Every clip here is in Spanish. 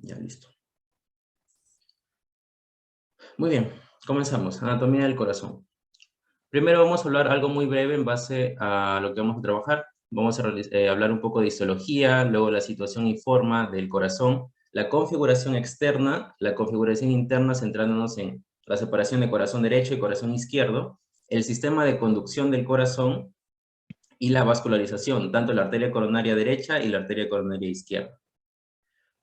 Ya, listo. Muy bien, comenzamos. Anatomía del corazón. Primero vamos a hablar algo muy breve en base a lo que vamos a trabajar. Vamos a hablar un poco de histología, luego la situación y forma del corazón, la configuración externa, la configuración interna, centrándonos en la separación de corazón derecho y corazón izquierdo, el sistema de conducción del corazón y la vascularización, tanto la arteria coronaria derecha y la arteria coronaria izquierda.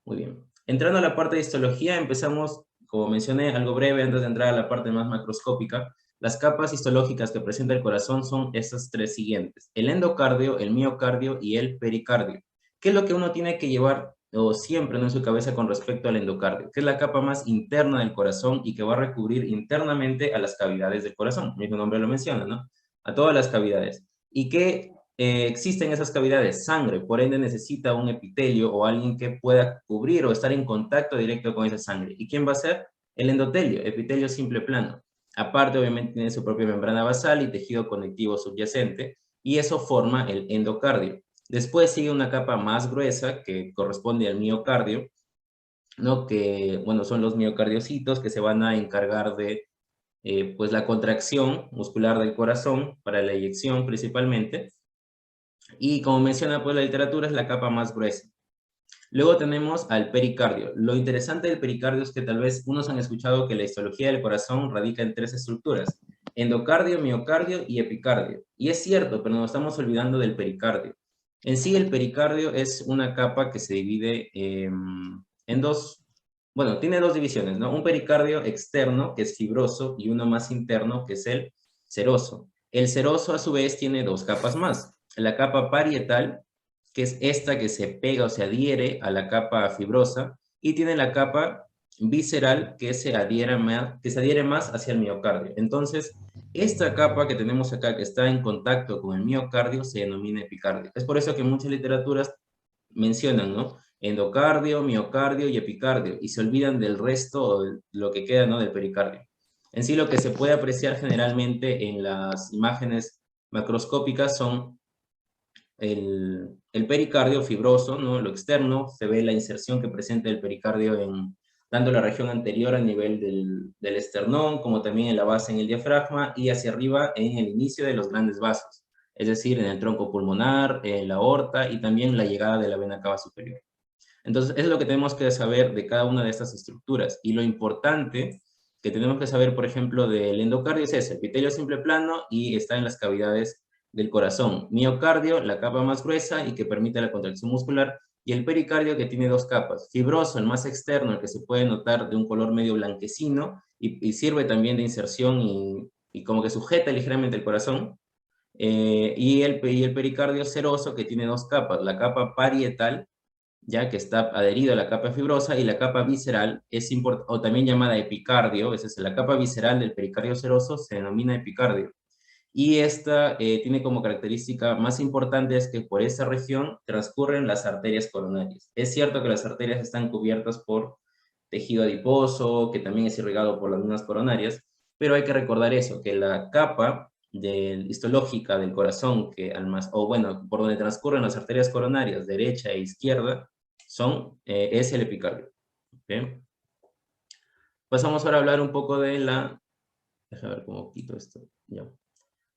Muy bien. Entrando a la parte de histología, empezamos, como mencioné, algo breve antes de entrar a la parte más macroscópica. Las capas histológicas que presenta el corazón son estas tres siguientes: el endocardio, el miocardio y el pericardio. ¿Qué es lo que uno tiene que llevar o siempre en su cabeza con respecto al endocardio? Que es la capa más interna del corazón y que va a recubrir internamente a las cavidades del corazón. El mismo nombre lo menciona, ¿no? A todas las cavidades. ¿Y qué existen esas cavidades? Sangre, por ende necesita un epitelio o alguien que pueda cubrir o estar en contacto directo con esa sangre. ¿Y quién va a ser? El endotelio, epitelio simple plano. Aparte, obviamente, tiene su propia membrana basal y tejido conectivo subyacente, y eso forma el endocardio. Después sigue una capa más gruesa que corresponde al miocardio, ¿no? Que, bueno, son los miocardiocitos que se van a encargar de pues la contracción muscular del corazón para la eyección principalmente. Y como menciona pues la literatura, es la capa más gruesa. Luego tenemos al pericardio. Lo interesante del pericardio es que tal vez unos han escuchado que la histología del corazón radica en tres estructuras: endocardio, miocardio y epicardio. Y es cierto, pero nos estamos olvidando del pericardio. En sí, el pericardio es una capa que se divide en dos, bueno, tiene dos divisiones, ¿no? Un pericardio externo, que es fibroso, y uno más interno, que es el seroso. El seroso, a su vez, tiene dos capas más: la capa parietal, que es esta que se pega o se adhiere a la capa fibrosa, y tiene la capa visceral que se adhiere más hacia el miocardio. Entonces, esta capa que tenemos acá, que está en contacto con el miocardio, se denomina epicardio. Es por eso que muchas literaturas mencionan, ¿no? Endocardio, miocardio y epicardio, y se olvidan del resto, o de lo que queda, ¿no? Del pericardio. En sí, lo que se puede apreciar generalmente en las imágenes macroscópicas son el pericardio fibroso, ¿no? Lo externo, se ve la inserción que presenta el pericardio en tanto la región anterior a nivel del esternón, como también en la base en el diafragma, y hacia arriba en el inicio de los grandes vasos, es decir, en el tronco pulmonar, en la aorta y también la llegada de la vena cava superior. Entonces, eso es lo que tenemos que saber de cada una de estas estructuras. Y lo importante que tenemos que saber, por ejemplo, del endocardio es ese: epitelio simple plano y está en las cavidades del corazón. Miocardio, la capa más gruesa y que permite la contracción muscular, y el pericardio, que tiene dos capas: fibroso, el más externo, el que se puede notar de un color medio blanquecino y sirve también de inserción y como que sujeta ligeramente el corazón, y el pericardio seroso, que tiene dos capas: la capa parietal, ya que está adherido a la capa fibrosa, y la capa visceral, o también llamada epicardio. Esa es la capa visceral del pericardio seroso, se denomina epicardio. Y esta tiene como característica más importante es que por esa región transcurren las arterias coronarias. Es cierto que las arterias están cubiertas por tejido adiposo, que también es irrigado por las venas coronarias, pero hay que recordar eso, que la capa histológica del corazón, o bueno, por donde transcurren las arterias coronarias derecha e izquierda, es el epicardio. ¿Okay? Pasamos ahora a hablar un poco de déjame ver cómo quito esto. Ya.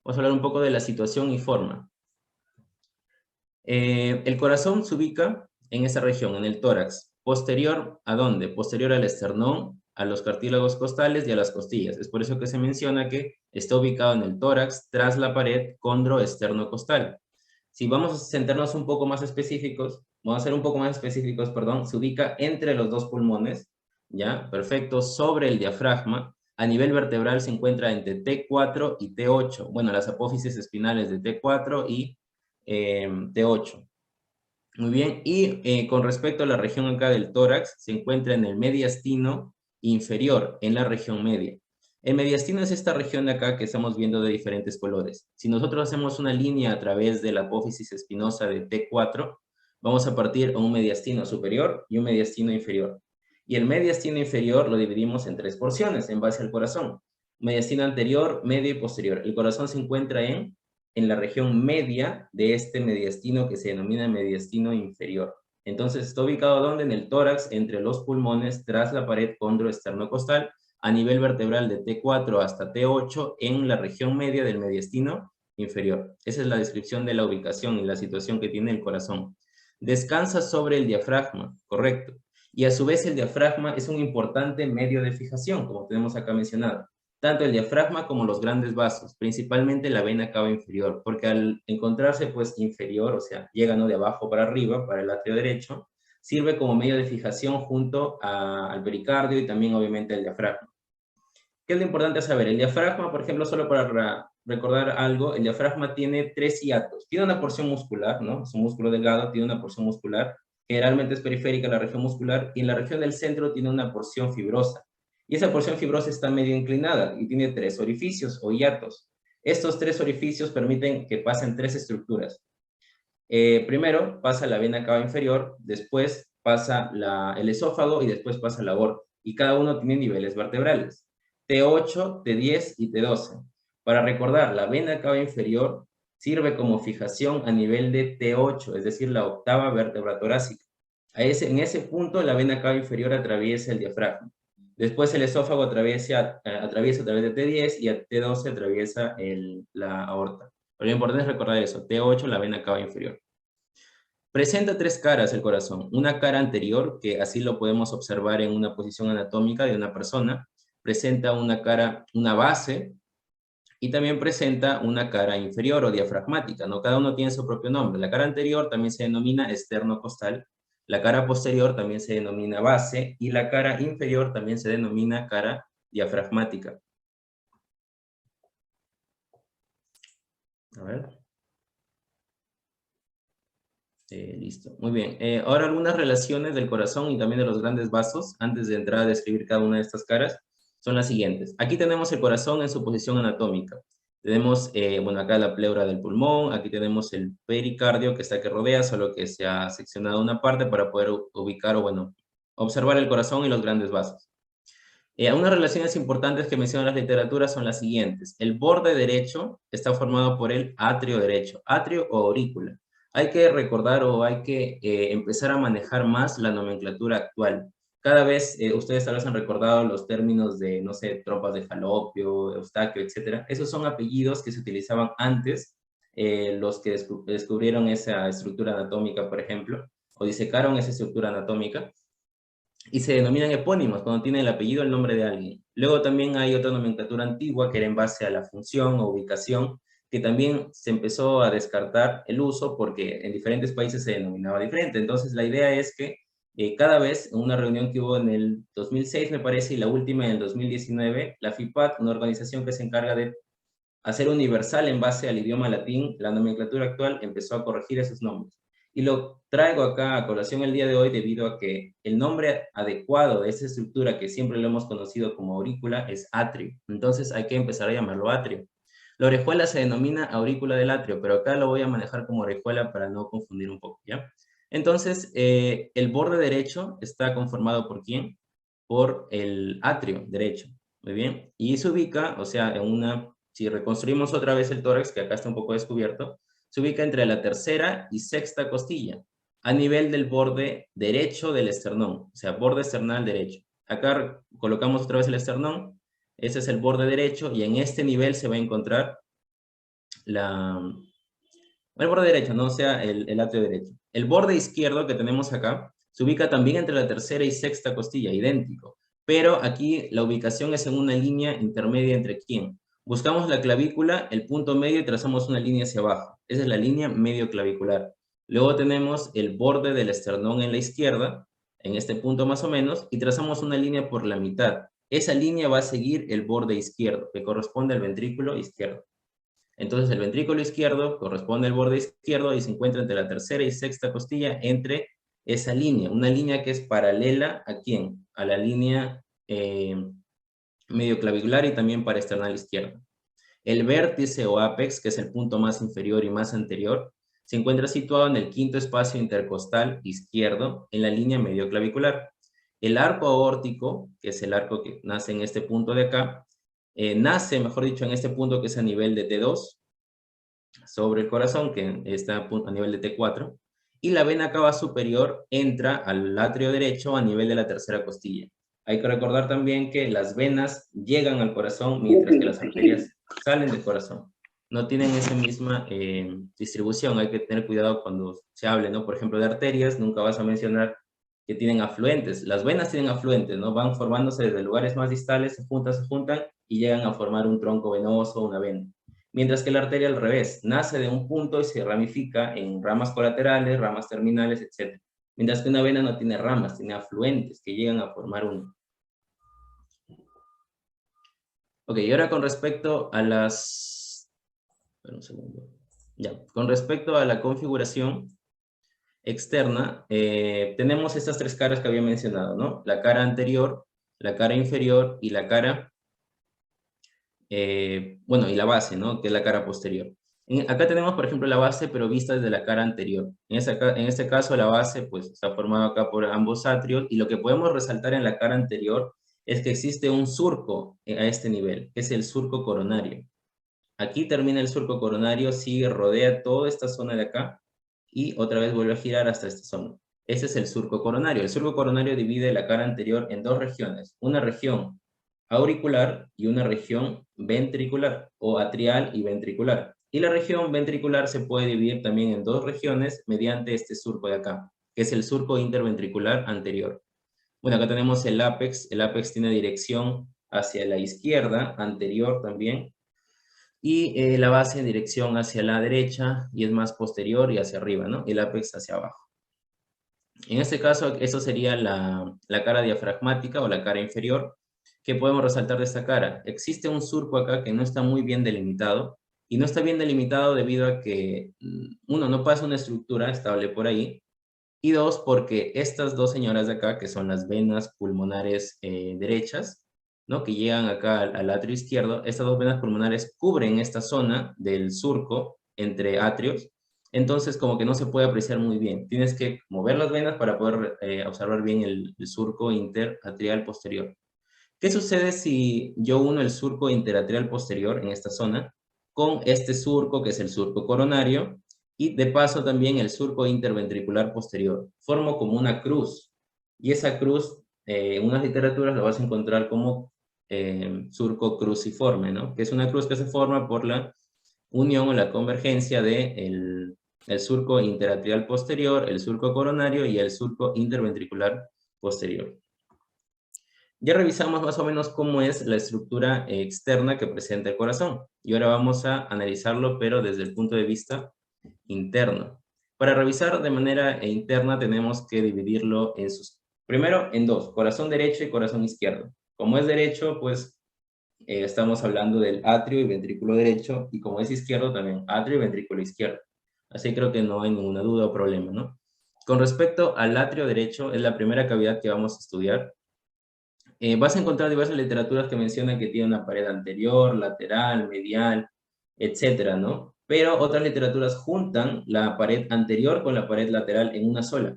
Vamos a hablar un poco de la situación y forma. El corazón se ubica en esa región, en el tórax. ¿Posterior a dónde? Posterior al esternón, a los cartílagos costales y a las costillas. Es por eso que se menciona que está ubicado en el tórax, tras la pared condroesternocostal. Si vamos a centrarnos un poco más específicos, vamos a ser un poco más específicos, perdón, se ubica entre los dos pulmones, ¿ya? Perfecto, sobre el diafragma. A nivel vertebral se encuentra entre T4 y T8. Bueno, las apófisis espinales de T4 y T8. Muy bien, y con respecto a la región acá del tórax, se encuentra en el mediastino inferior, en la región media. El mediastino es esta región de acá que estamos viendo de diferentes colores. Si nosotros hacemos una línea a través de la apófisis espinosa de T4, vamos a partir a un mediastino superior y un mediastino inferior. Y el mediastino inferior lo dividimos en tres porciones en base al corazón: mediastino anterior, medio y posterior. El corazón se encuentra en la región media de este mediastino, que se denomina mediastino inferior. Entonces está ubicado ¿dónde? En el tórax, entre los pulmones, tras la pared condroesternocostal, a nivel vertebral de T4 hasta T8, en la región media del mediastino inferior. Esa es la descripción de la ubicación y la situación que tiene el corazón. Descansa sobre el diafragma, correcto. Y a su vez el diafragma es un importante medio de fijación, como tenemos acá mencionado. Tanto el diafragma como los grandes vasos, principalmente la vena cava inferior, porque al encontrarse pues inferior, o sea, llega ¿no? de abajo para arriba, para el atrio derecho, sirve como medio de fijación junto al pericardio y también obviamente al diafragma. ¿Qué es lo importante saber? El diafragma, por ejemplo, solo para recordar algo, el diafragma tiene 3 hiatos. Tiene una porción muscular, ¿no? Es un músculo delgado, tiene una porción muscular. Generalmente es periférica la región muscular y en la región del centro tiene una porción fibrosa. Y esa porción fibrosa está medio inclinada y tiene 3 orificios o hiatos. Estos 3 orificios permiten que pasen 3 estructuras. Primero pasa la vena cava inferior, después pasa el esófago y después pasa la aorta. Y cada uno tiene niveles vertebrales. T8, T10 y T12. Para recordar, la vena cava inferior sirve como fijación a nivel de T8, es decir, la octava vértebra torácica. En ese punto, la vena cava inferior atraviesa el diafragma. Después el esófago atraviesa a través de T10 y a T12 atraviesa la aorta. Pero lo importante es recordar eso, T8, la vena cava inferior. Presenta 3 caras el corazón. Una cara anterior, que así lo podemos observar en una posición anatómica de una persona. Presenta una base, y también presenta una cara inferior o diafragmática, ¿no? Cada uno tiene su propio nombre. La cara anterior también se denomina esternocostal, la cara posterior también se denomina base, y la cara inferior también se denomina cara diafragmática. A ver. Listo, muy bien. Ahora algunas relaciones del corazón y también de los grandes vasos, antes de entrar a describir cada una de estas caras, son las siguientes. Aquí tenemos el corazón en su posición anatómica. Tenemos, bueno, acá la pleura del pulmón, aquí tenemos el pericardio que está que rodea, solo que se ha seccionado una parte para poder ubicar o, bueno, observar el corazón y los grandes vasos. Unas relaciones importantes que mencionan las literaturas son las siguientes. El borde derecho está formado por el atrio derecho, atrio o aurícula. Hay que recordar o hay que empezar a manejar más la nomenclatura actual. Cada vez ustedes tal vez han recordado los términos de, no sé, tropas de Falopio, Eustaquio, etc. Esos son apellidos que se utilizaban antes, los que descubrieron esa estructura anatómica, por ejemplo, o disecaron esa estructura anatómica, y se denominan epónimos cuando tiene el apellido el nombre de alguien. Luego también hay otra nomenclatura antigua que era en base a la función o ubicación, que también se empezó a descartar el uso porque en diferentes países se denominaba diferente. Entonces la idea es que cada vez, en una reunión que hubo en el 2006 me parece, y la última en el 2019, la FIPAT, una organización que se encarga de hacer universal en base al idioma latín, la nomenclatura actual empezó a corregir esos nombres. Y lo traigo acá a colación el día de hoy debido a que el nombre adecuado de esa estructura que siempre lo hemos conocido como aurícula es atrio. Entonces hay que empezar a llamarlo atrio. La orejuela se denomina aurícula del atrio, pero acá lo voy a manejar como orejuela para no confundir un poco, ¿ya? Entonces, el borde derecho está conformado ¿por quién? Por el atrio derecho, muy bien. Y se ubica, o sea, si reconstruimos otra vez el tórax, que acá está un poco descubierto, se ubica entre la tercera y sexta costilla, a nivel del borde derecho del esternón, o sea, borde esternal derecho. Acá colocamos otra vez el esternón, ese es el borde derecho, y en este nivel se va a encontrar el borde derecho, no, o sea, el atrio derecho. El borde izquierdo que tenemos acá se ubica también entre la tercera y sexta costilla, idéntico. Pero aquí la ubicación es en una línea intermedia entre quién. Buscamos la clavícula, el punto medio y trazamos una línea hacia abajo. Esa es la línea medio clavicular. Luego tenemos el borde del esternón en la izquierda, en este punto más o menos, y trazamos una línea por la mitad. Esa línea va a seguir el borde izquierdo, que corresponde al ventrículo izquierdo. Entonces el ventrículo izquierdo corresponde al borde izquierdo y se encuentra entre la tercera y sexta costilla, entre esa línea, una línea que es paralela ¿a quién? A la línea medio clavicular y también paraesternal izquierda. El vértice o ápex, que es el punto más inferior y más anterior, se encuentra situado en el quinto espacio intercostal izquierdo, en la línea medio clavicular. El arco aórtico, que es el arco que nace en este punto de acá, nace, mejor dicho, en este punto que es a nivel de T2, sobre el corazón, que está a nivel de T4, y la vena cava superior entra al atrio derecho a nivel de la tercera costilla. Hay que recordar también que las venas llegan al corazón mientras que las arterias salen del corazón. No tienen esa misma distribución, hay que tener cuidado cuando se hable, ¿no? Por ejemplo, de arterias, nunca vas a mencionar que tienen afluentes. Las venas tienen afluentes, ¿no? Van formándose desde lugares más distales, se juntan y llegan a formar un tronco venoso, una vena. Mientras que la arteria al revés, nace de un punto y se ramifica en ramas colaterales, ramas terminales, etc. Mientras que una vena no tiene ramas, tiene afluentes que llegan a formar uno. Ok, y ahora con respecto a las... Espera un segundo. Ya, con respecto a la configuración externa, tenemos estas tres caras que había mencionado, ¿no? La cara anterior, la cara inferior y la cara, bueno, y la base, ¿no? Que es la cara posterior. Acá tenemos, por ejemplo, la base, pero vista desde la cara anterior. En este caso, la base, pues, está formada acá por ambos atrios, y lo que podemos resaltar en la cara anterior es que existe un surco a este nivel, que es el surco coronario. Aquí termina el surco coronario, sigue, rodea toda esta zona de acá, y otra vez vuelve a girar hasta esta zona. Ese es el surco coronario. El surco coronario divide la cara anterior en dos regiones. Una región auricular y una región ventricular, o atrial y ventricular. Y la región ventricular se puede dividir también en dos regiones mediante este surco de acá, que es el surco interventricular anterior. Bueno, acá tenemos el ápex. El ápex tiene dirección hacia la izquierda, anterior también, y la base en dirección hacia la derecha, y es más posterior y hacia arriba, ¿no? El ápex hacia abajo. En este caso, eso sería la cara diafragmática o la cara inferior. ¿Qué podemos resaltar de esta cara? Existe un surco acá que no está muy bien delimitado, y no está bien delimitado debido a que, uno, no pasa una estructura estable por ahí, y dos, porque estas dos señoras de acá, que son las venas pulmonares derechas, ¿no? Que llegan acá al atrio izquierdo, estas dos venas pulmonares cubren esta zona del surco entre atrios, entonces como que no se puede apreciar muy bien. Tienes que mover las venas para poder observar bien el surco interatrial posterior. ¿Qué sucede si yo uno el surco interatrial posterior en esta zona con este surco, que es el surco coronario, y de paso también el surco interventricular posterior? Formo como una cruz, y esa cruz, en unas literaturas lo vas a encontrar como surco cruciforme, ¿no? Que es una cruz que se forma por la unión o la convergencia de el surco interatrial posterior, el surco coronario y el surco interventricular posterior. Ya revisamos más o menos cómo es la estructura externa que presenta el corazón, y ahora vamos a analizarlo, pero desde el punto de vista interno. Para revisar de manera interna tenemos que dividirlo primero en dos, corazón derecho y corazón izquierdo. Como es derecho, pues estamos hablando del atrio y ventrículo derecho, y como es izquierdo también, atrio y ventrículo izquierdo. Así creo que no hay ninguna duda o problema, ¿no? Con respecto al atrio derecho, es la primera cavidad que vamos a estudiar. Vas a encontrar diversas literaturas que mencionan que tiene una pared anterior, lateral, medial, etcétera, ¿no? Pero otras literaturas juntan la pared anterior con la pared lateral en una sola.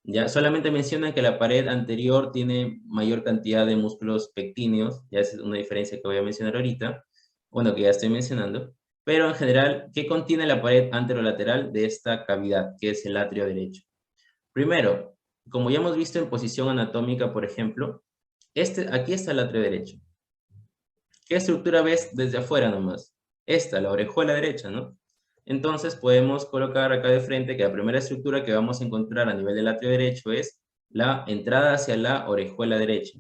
Ya solamente mencionan que la pared anterior tiene mayor cantidad de músculos pectíneos, ya es una diferencia que voy a mencionar ahorita, bueno, que ya estoy mencionando, pero en general, ¿qué contiene la pared anterolateral de esta cavidad, que es el atrio derecho? Primero, como ya hemos visto en posición anatómica, por ejemplo, aquí está el atrio derecho. ¿Qué estructura ves desde afuera nomás? Esta, la orejuela derecha, ¿no? Entonces podemos colocar acá de frente que la primera estructura que vamos a encontrar a nivel del atrio derecho es la entrada hacia la orejuela derecha.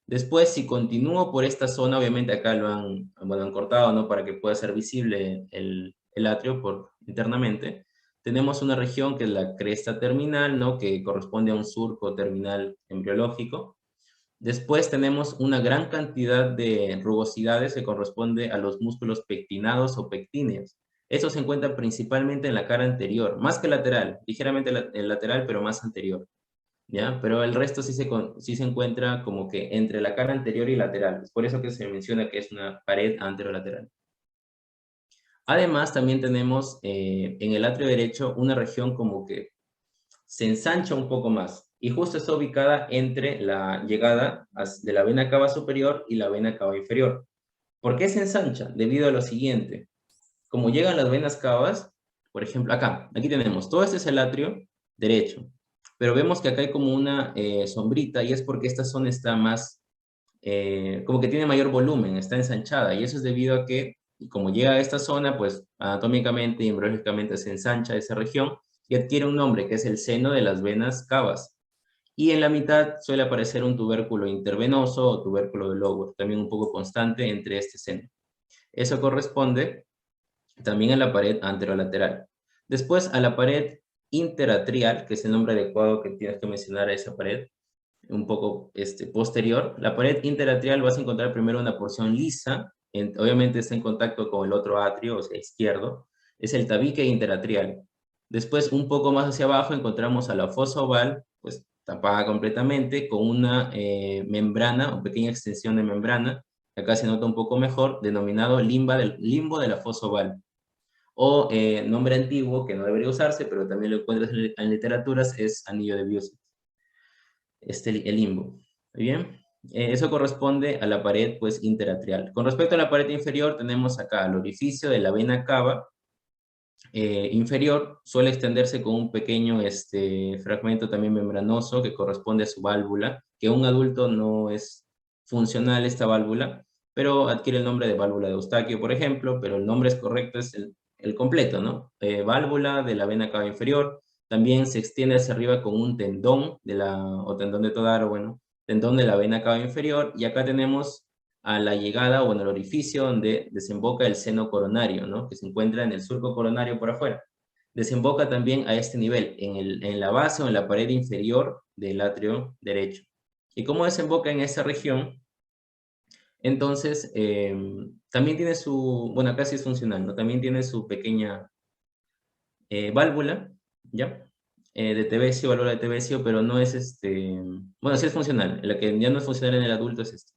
Después, si continúo por esta zona, obviamente acá lo han cortado, ¿no? Para que pueda ser visible el atrio internamente. Tenemos una región que es la cresta terminal, ¿no? Que corresponde a un surco terminal embriológico. Después tenemos una gran cantidad de rugosidades que corresponde a los músculos pectinados o pectíneos. Eso se encuentra principalmente en la cara anterior, más que lateral, ligeramente el lateral, pero más anterior, ¿ya? Pero el resto sí se encuentra como que entre la cara anterior y lateral. Es por eso que se menciona que es una pared anterolateral. Además, también tenemos en el atrio derecho una región como que se ensancha un poco más, y justo está ubicada entre la llegada de la vena cava superior y la vena cava inferior. ¿Por qué se ensancha? Debido a lo siguiente. Como llegan las venas cavas, por ejemplo, aquí tenemos, todo este es el atrio, derecho. Pero vemos que acá hay como una sombrita y es porque esta zona está más, como que tiene mayor volumen, está ensanchada. Y eso es debido a que, como llega a esta zona, pues anatómicamente y embriológicamente se ensancha esa región y adquiere un nombre que es el seno de las venas cavas. Y en la mitad suele aparecer un tubérculo intervenoso o tubérculo de Lower, también un poco constante entre este seno. Eso corresponde también a la pared anterolateral. Después a la pared interatrial, que es el nombre adecuado que tienes que mencionar a esa pared, un poco posterior. La pared interatrial vas a encontrar primero una porción lisa, obviamente está en contacto con el otro atrio, o sea, izquierdo, es el tabique interatrial. Después, un poco más hacia abajo, encontramos a la fosa oval, pues tapada completamente, con una membrana, o pequeña extensión de membrana, que acá se nota un poco mejor, denominado limbo de la fosa oval. O nombre antiguo, que no debería usarse, pero también lo encuentras en literaturas, es anillo de Biot, el limbo. ¿Muy bien? Eso corresponde a la pared, pues, interatrial. Con respecto a la pared inferior, tenemos acá el orificio de la vena cava inferior, suele extenderse con un pequeño fragmento también membranoso que corresponde a su válvula, que un adulto no es funcional esta válvula, pero adquiere el nombre de válvula de Eustaquio, por ejemplo, pero el nombre es correcto, es el completo, ¿no? Válvula de la vena cava inferior, también se extiende hacia arriba con un tendón o tendón de Todaro, bueno, tendón de la vena cava inferior, y acá tenemos a la llegada o en el orificio donde desemboca el seno coronario, ¿no? Que se encuentra en el surco coronario por afuera. Desemboca también a este nivel, en la base o en la pared inferior del atrio derecho. ¿Y cómo desemboca en esa región? Entonces, también tiene su, bueno, acá sí es funcional, ¿no? También tiene su pequeña válvula, ¿ya? De Tevesio, válvula de Tevesio, pero no es bueno, sí es funcional. La que ya no es funcional en el adulto es esta.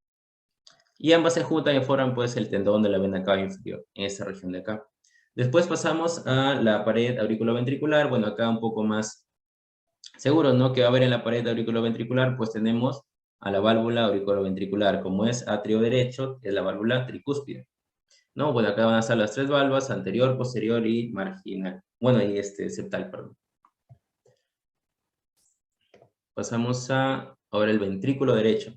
Y ambas se juntan y forman pues el tendón de la vena cava inferior, en esta región de acá. Después pasamos a la pared auriculoventricular. Bueno, acá un poco más seguro, ¿no? Que va a haber en la pared auriculoventricular, pues tenemos a la válvula auriculoventricular, como es atrio derecho, es la válvula tricúspide, ¿no? Bueno, acá van a estar las tres válvulas, anterior, posterior y marginal. Bueno, y septal, perdón. Pasamos a ahora el ventrículo derecho.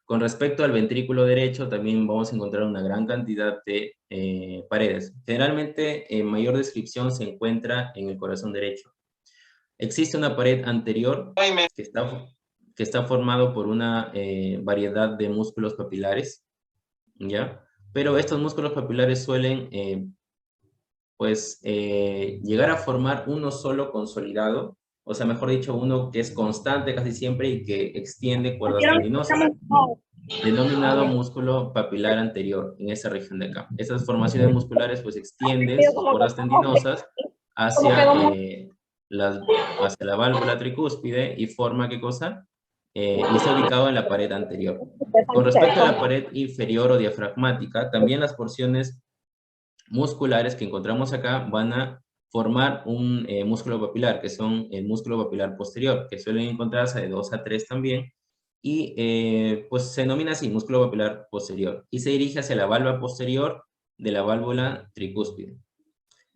Con respecto al ventrículo derecho, también vamos a encontrar una gran cantidad de paredes. Generalmente, mayor descripción se encuentra en el corazón derecho. Existe una pared anterior que está formado por una variedad de músculos papilares, ¿ya? Pero estos músculos papilares suelen, llegar a formar uno solo consolidado, o sea, mejor dicho, uno que es constante casi siempre y que extiende cuerdas tendinosas, denominado músculo papilar anterior en esa región de acá. Esas formaciones musculares pues extienden sus cuerdas tendinosas hacia, hacia la válvula tricúspide y forma, ¿qué cosa? Y está ubicado en la pared anterior. Con respecto a la pared inferior o diafragmática, también las porciones musculares que encontramos acá van a formar un músculo papilar, que son el músculo papilar posterior, que suelen encontrarse de 2 a 3 también, y pues se denomina así, músculo papilar posterior, y se dirige hacia la válvula posterior de la válvula tricúspide.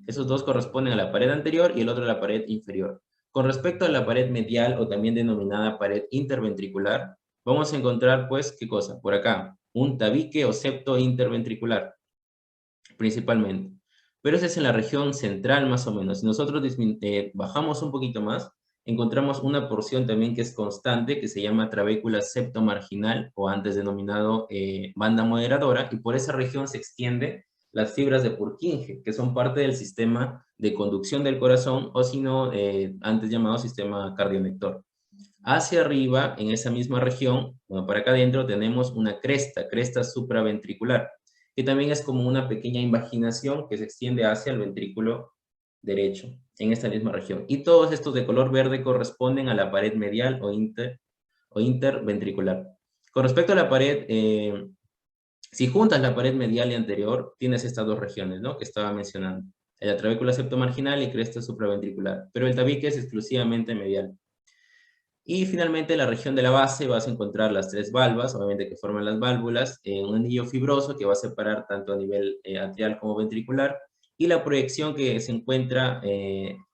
Esos dos corresponden a la pared anterior y el otro a la pared inferior. Con respecto a la pared medial, o también denominada pared interventricular, vamos a encontrar, pues, ¿qué cosa? Por acá, un tabique o septo interventricular, principalmente. Pero ese es en la región central más o menos. Si nosotros bajamos un poquito más, encontramos una porción también que es constante, que se llama trabécula septomarginal, o antes denominado banda moderadora, y por esa región se extiende las fibras de Purkinje, que son parte del sistema de conducción del corazón, o si no, antes llamado sistema cardionector. Hacia arriba, en esa misma región, bueno, para acá adentro tenemos una cresta supraventricular, que también es como una pequeña invaginación que se extiende hacia el ventrículo derecho, en esta misma región. Y todos estos de color verde corresponden a la pared medial o interventricular. Con respecto a la pared, si juntas la pared medial y anterior, tienes estas dos regiones, ¿no? Que estaba mencionando. La trabécula septomarginal y cresta supraventricular. Pero el tabique es exclusivamente medial. Y finalmente, la región de la base vas a encontrar las tres valvas, obviamente que forman las válvulas, un anillo fibroso que va a separar tanto a nivel atrial como ventricular, y la proyección que se encuentra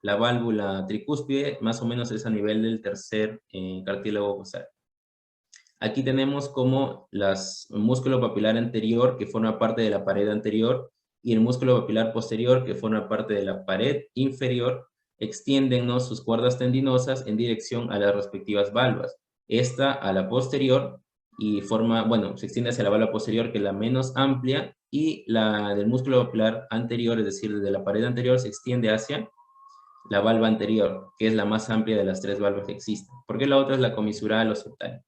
la válvula tricúspide más o menos es a nivel del tercer cartílago costal. Aquí tenemos como el músculo papilar anterior, que forma parte de la pared anterior, y el músculo papilar posterior, que forma parte de la pared inferior, extienden, ¿no?, sus cuerdas tendinosas en dirección a las respectivas valvas. Esta a la posterior y forma, bueno, se extiende hacia la valva posterior, que es la menos amplia, y la del músculo papilar anterior, es decir, desde la pared anterior, se extiende hacia la valva anterior, que es la más amplia de las tres valvas que existen, porque la otra es la comisural o septal.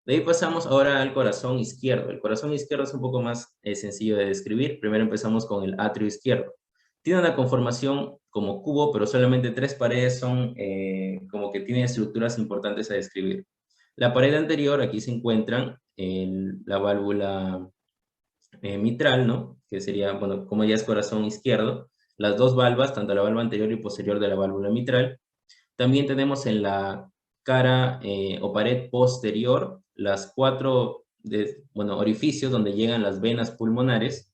De ahí pasamos ahora al corazón izquierdo. El corazón izquierdo es un poco más sencillo de describir. Primero empezamos con el atrio izquierdo. Tiene una conformación como cubo, pero solamente tres paredes son como que tienen estructuras importantes a describir. La pared anterior, aquí se encuentran la válvula mitral, ¿no? Que sería, bueno, como ya es corazón izquierdo, las dos valvas, tanto la valva anterior y posterior de la válvula mitral. También tenemos en la cara o pared posterior las cuatro orificios donde llegan las venas pulmonares,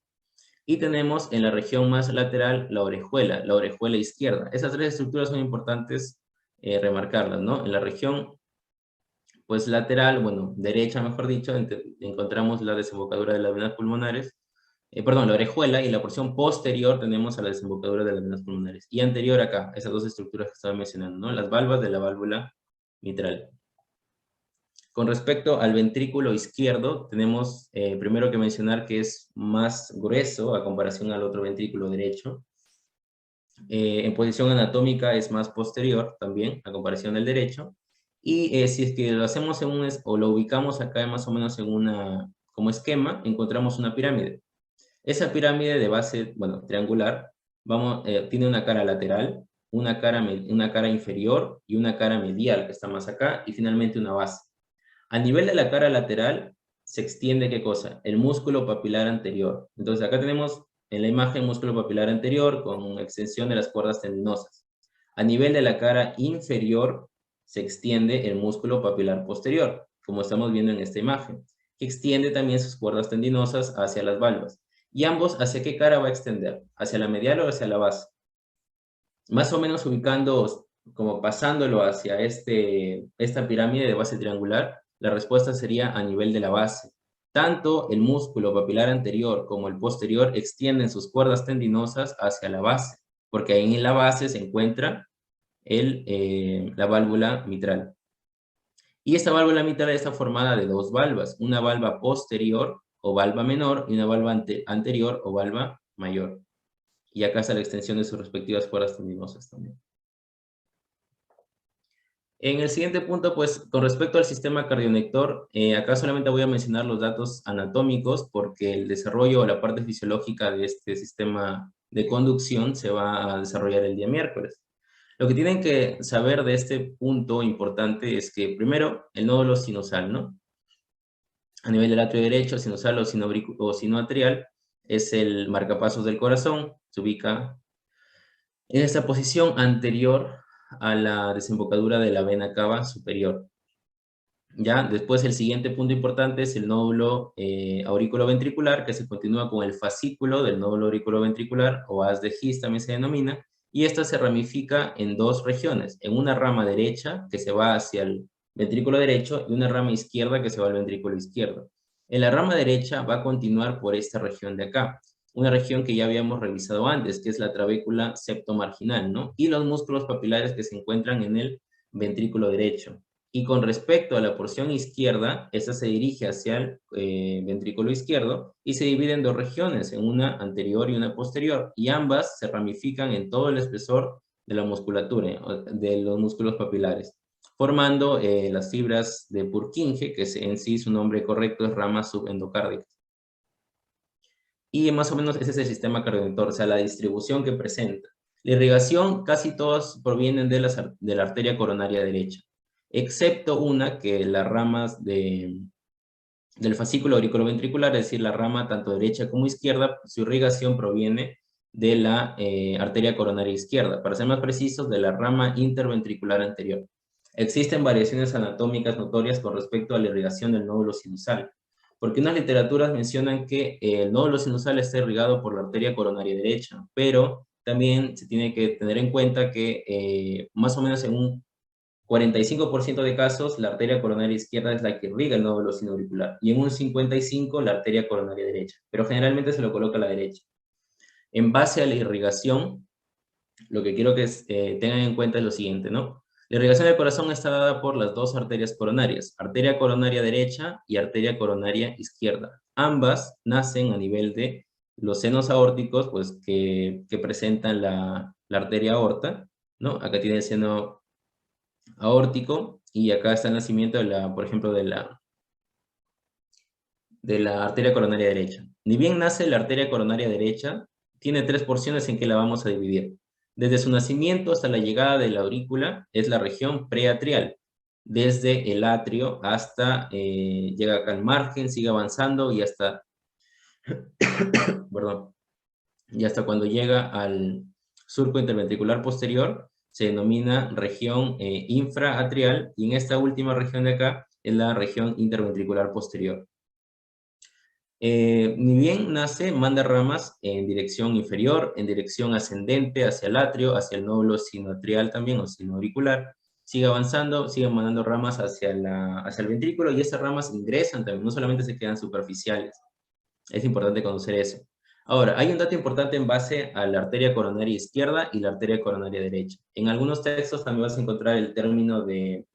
y tenemos en la región más lateral la orejuela izquierda. Esas tres estructuras son importantes remarcarlas, ¿no? En la región pues lateral, bueno, derecha mejor dicho, encontramos la desembocadura de las venas pulmonares, perdón, la orejuela, y la porción posterior tenemos a la desembocadura de las venas pulmonares. Y anterior acá, esas dos estructuras que estaba mencionando, ¿no? Las valvas de la válvula mitral. Con respecto al ventrículo izquierdo, tenemos primero que mencionar que es más grueso a comparación al otro ventrículo derecho. En posición anatómica es más posterior también a comparación del derecho. Y si es que lo hacemos o lo ubicamos acá más o menos en como esquema, encontramos una pirámide. Esa pirámide de base, bueno, triangular, tiene una cara lateral, una cara inferior y una cara medial que está más acá, y finalmente una base. A nivel de la cara lateral se extiende, ¿qué cosa? El músculo papilar anterior. Entonces acá tenemos en la imagen músculo papilar anterior con extensión de las cuerdas tendinosas. A nivel de la cara inferior se extiende el músculo papilar posterior, como estamos viendo en esta imagen, que extiende también sus cuerdas tendinosas hacia las valvas. ¿Y ambos hacia qué cara va a extender? ¿Hacia la medial o hacia la base? Más o menos ubicando, como pasándolo hacia esta pirámide de base triangular, la respuesta sería a nivel de la base. Tanto el músculo papilar anterior como el posterior extienden sus cuerdas tendinosas hacia la base, porque ahí en la base se encuentra la válvula mitral. Y esta válvula mitral está formada de dos valvas, una valva posterior o valva menor y una valva anterior o valva mayor. Y acá está la extensión de sus respectivas cuerdas tendinosas también. En el siguiente punto, pues, con respecto al sistema cardionector, acá solamente voy a mencionar los datos anatómicos porque el desarrollo o la parte fisiológica de este sistema de conducción se va a desarrollar el día miércoles. Lo que tienen que saber de este punto importante es que, primero, el nódulo sinusal, ¿no? A nivel del atrio derecho, sinusal o sinoatrial, es el marcapasos del corazón, se ubica en esta posición anterior a la desembocadura de la vena cava superior. Ya, después el siguiente punto importante es el nódulo auriculoventricular, que se continúa con el fascículo del nódulo auriculoventricular, o haz de His también se denomina, y esta se ramifica en dos regiones, en una rama derecha que se va hacia el ventrículo derecho y una rama izquierda que se va al ventrículo izquierdo. En la rama derecha va a continuar por esta región de acá, una región que ya habíamos revisado antes, que es la trabécula septomarginal, ¿no? Y los músculos papilares que se encuentran en el ventrículo derecho. Y con respecto a la porción izquierda, esta se dirige hacia el ventrículo izquierdo y se divide en dos regiones, en una anterior y una posterior, y ambas se ramifican en todo el espesor de la musculatura, de los músculos papilares, formando las fibras de Purkinje, que en sí su nombre correcto es ramas subendocárdicas. Y más o menos ese es el sistema cardiodentor, o sea, la distribución que presenta. La irrigación, casi todas provienen de la arteria coronaria derecha, excepto una que las ramas del fascículo auriculoventricular, es decir, la rama tanto derecha como izquierda, su irrigación proviene de la arteria coronaria izquierda, para ser más precisos, de la rama interventricular anterior. Existen variaciones anatómicas notorias con respecto a la irrigación del nódulo sinusal. Porque unas literaturas mencionan que el nódulo sinusal está irrigado por la arteria coronaria derecha, pero también se tiene que tener en cuenta que más o menos en un 45% de casos, la arteria coronaria izquierda es la que irriga el nódulo sinoauricular, y en un 55% la arteria coronaria derecha, pero generalmente se lo coloca a la derecha. En base a la irrigación, lo que quiero que tengan en cuenta es lo siguiente, ¿no? La irrigación del corazón está dada por las dos arterias coronarias, arteria coronaria derecha y arteria coronaria izquierda. Ambas nacen a nivel de los senos aórticos, pues que presentan la arteria aorta, ¿no? Acá tiene el seno aórtico y acá está el nacimiento por ejemplo, de la arteria coronaria derecha. Ni bien nace la arteria coronaria derecha, tiene tres porciones en que la vamos a dividir. Desde su nacimiento hasta la llegada de la aurícula es la región preatrial. Desde el atrio hasta, llega acá al margen, sigue avanzando y hasta, perdón, y hasta cuando llega al surco interventricular posterior, se denomina región infraatrial, y en esta última región de acá es la región interventricular posterior. Ni bien nace, manda ramas en dirección inferior, en dirección ascendente hacia el atrio, hacia el nódulo sinoatrial también, o sinoauricular. Sigue avanzando, sigue mandando ramas hacia el ventrículo, y estas ramas ingresan también, no solamente se quedan superficiales. Es importante conocer eso. Ahora, hay un dato importante en base a la arteria coronaria izquierda y la arteria coronaria derecha. En algunos textos también vas a encontrar el término de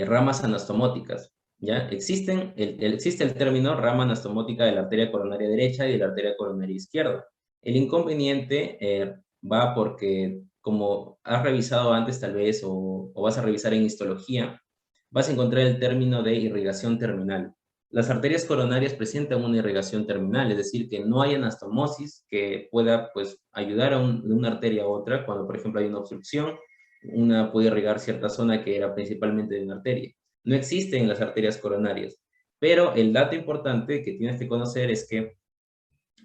ramas anastomóticas. ¿Ya? Existe el término rama anastomótica de la arteria coronaria derecha y de la arteria coronaria izquierda. El inconveniente va porque, como has revisado antes tal vez, o vas a revisar en histología, vas a encontrar el término de irrigación terminal. Las arterias coronarias presentan una irrigación terminal, es decir, que no hay anastomosis que pueda, pues, ayudar de una arteria a otra. Cuando, por ejemplo, hay una obstrucción, una puede irrigar cierta zona que era principalmente de una arteria. No existen las arterias coronarias, pero el dato importante que tienes que conocer es que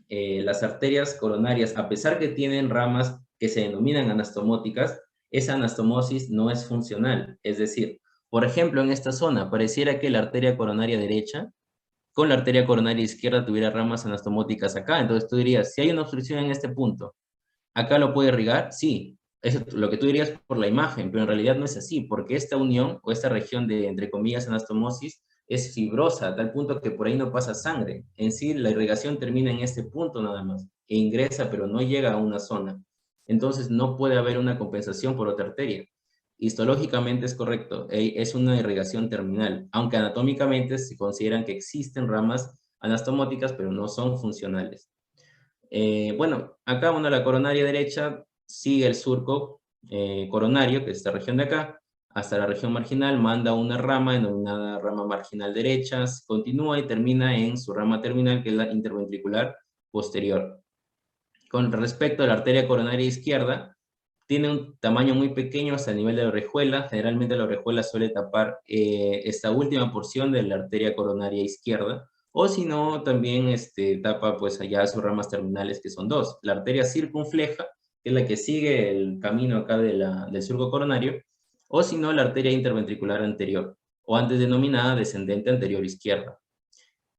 las arterias coronarias, a pesar que tienen ramas que se denominan anastomóticas, esa anastomosis no es funcional. Es decir, por ejemplo, en esta zona pareciera que la arteria coronaria derecha con la arteria coronaria izquierda tuviera ramas anastomóticas acá. Entonces tú dirías, si hay una obstrucción en este punto, ¿acá lo puede irrigar? Sí, eso es lo que tú dirías por la imagen, pero en realidad no es así, porque esta unión o esta región de, entre comillas, anastomosis es fibrosa, a tal punto que por ahí no pasa sangre. En sí, la irrigación termina en este punto nada más, e ingresa, pero no llega a una zona. Entonces, no puede haber una compensación por otra arteria. Histológicamente es correcto, es una irrigación terminal, aunque anatómicamente se consideran que existen ramas anastomóticas, pero no son funcionales. Bueno, acá, bueno, la coronaria derecha sigue el surco coronario, que es esta región de acá, hasta la región marginal, manda una rama denominada rama marginal derecha, continúa y termina en su rama terminal, que es la interventricular posterior. Con respecto a la arteria coronaria izquierda, tiene un tamaño muy pequeño hasta el nivel de la orejuela. Generalmente la orejuela suele tapar esta última porción de la arteria coronaria izquierda, o si no, también tapa pues allá sus ramas terminales, que son dos. La arteria circunfleja, que es la que sigue el camino acá del surco coronario, o si no, la arteria interventricular anterior, o antes denominada descendente anterior izquierda.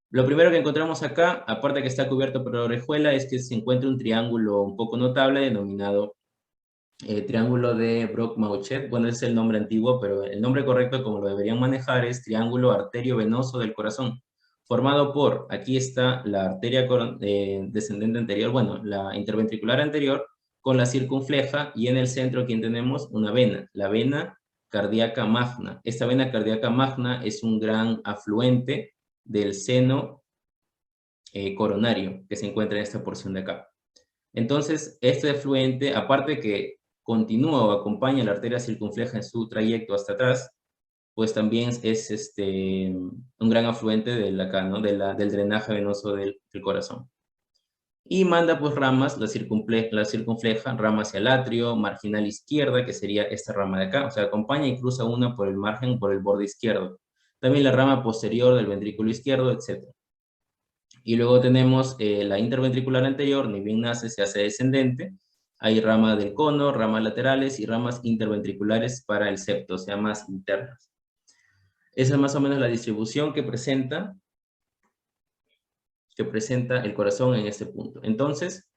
Lo primero que encontramos acá, aparte que está cubierto por la orejuela, es que se encuentra un triángulo un poco notable denominado triángulo de Brock-Mauchet. Bueno, ese es el nombre antiguo, pero el nombre correcto, como lo deberían manejar, es triángulo arterio-venoso del corazón, formado por, aquí está la arteria descendente anterior, bueno, la interventricular anterior, con la circunfleja, y en el centro aquí tenemos una vena, la vena cardíaca magna. Esta vena cardíaca magna es un gran afluente del seno coronario que se encuentra en esta porción de acá. Entonces, este afluente, aparte que continúa o acompaña la arteria circunfleja en su trayecto hasta atrás, pues también es un gran afluente acá, ¿no? Del drenaje venoso del corazón. Y manda pues ramas, la circunfleja, rama hacia el atrio, marginal izquierda, que sería esta rama de acá, o sea, acompaña y cruza una por el margen, por el borde izquierdo. También la rama posterior del ventrículo izquierdo, etc. Y luego tenemos la interventricular anterior, ni bien nace, se hace descendente. Hay rama del cono, ramas laterales y ramas interventriculares para el septo, o sea, más internas. Esa es más o menos la distribución que presenta el corazón en este punto. Entonces,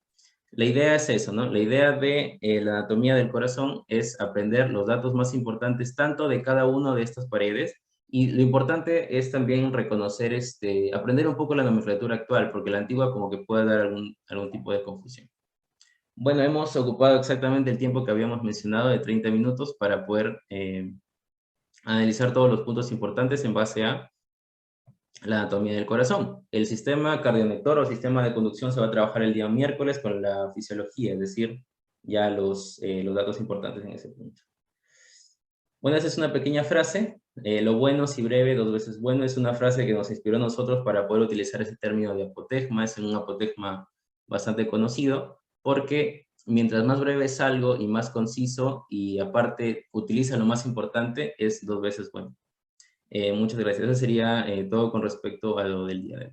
la idea es eso, ¿no? La idea de la anatomía del corazón es aprender los datos más importantes tanto de cada una de estas paredes, y lo importante es también reconocer, aprender un poco la nomenclatura actual, porque la antigua como que puede dar algún tipo de confusión. Bueno, hemos ocupado exactamente el tiempo que habíamos mencionado de 30 minutos para poder analizar todos los puntos importantes en base a la anatomía del corazón. El sistema cardionector o sistema de conducción se va a trabajar el día miércoles con la fisiología, es decir, ya los datos importantes en ese punto. Bueno, esa es una pequeña frase. Lo bueno, si breve, dos veces bueno, es una frase que nos inspiró a nosotros para poder utilizar ese término de apotegma. Es un apotegma bastante conocido, porque mientras más breve es algo y más conciso, y aparte utiliza lo más importante, es dos veces bueno. Muchas gracias. Eso sería todo con respecto a lo del día de hoy.